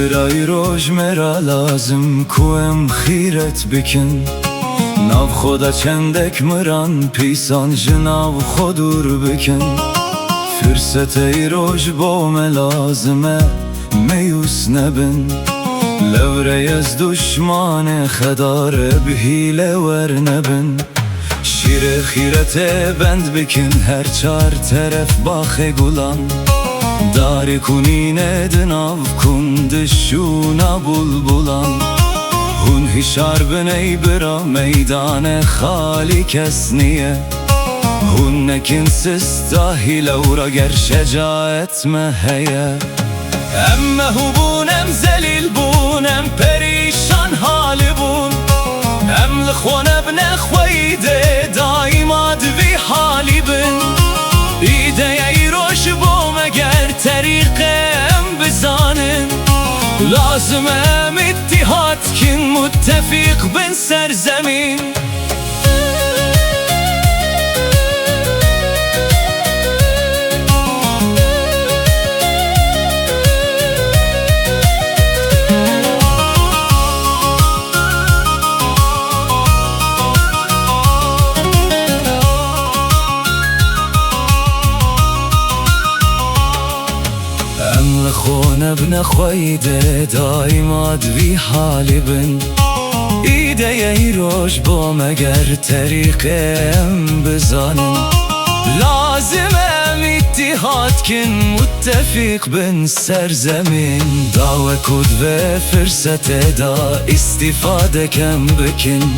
برای روش مرا لازم کوم خیرت بکن ناو خدا چندک مران پیسان جناو خودور بکن فرصت ای روش بوم لازمه میوس نبن لوره از دشمان خدار بهیله ور نبن شیر خیرت بند بکن هر چار طرف باخ گلان داری کنین دناو کن دشونا بلبلان هون هشار بنی برا میدان خالی کس نیه هون نکن سستاهی لورا گر شجاعت مهیه اما هو بونم زلیل بونم پریشان حال بون ام لخونه بنخویده دایما دوی حالی بن ایده ای روش بوم اگر طریقم بزانن لازمم اتحاد کن متفق بن سرزمین خونه بنخویده دایما دوی حالی بن ایده ای روش بوم اگر طریقم بزانن لازمم اتحاد کن متفق بن سرزمین داوه کد و فرصت دا استفاده کم بکن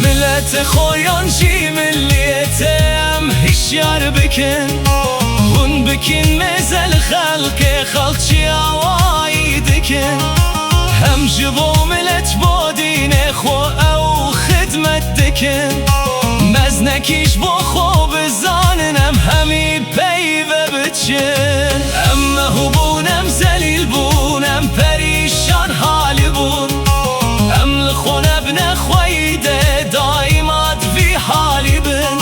ملت خویان جی ملیتم هشیار بکن هون بکن مزل خلق چی آوائی دکن هم جبو ملت با دین خو او خدمت دکن مزنکیش با خوب زاننم همی پیوه بچن اما هو بونم زلیل بونم پریشان حالی بون ام لخونه بنخویده دایما دوی حالی بن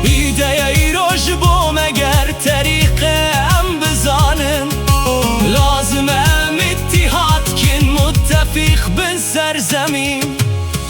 ایده ای روش بوم اگر طریقم بزانن لازمم اتحاد کن متفق بن سرزمین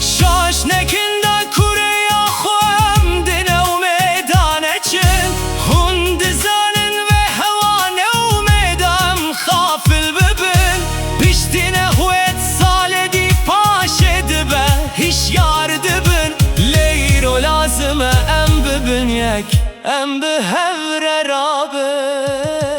شاش نکن دا کوره یا خوام دنه و میدانه چن هند زانن و هوان و میدم خافل ببن پشتینه هویت سال دی پاشه دبه هیش یار دبن لیرو لازمه ام ببن یک ام به هور رابه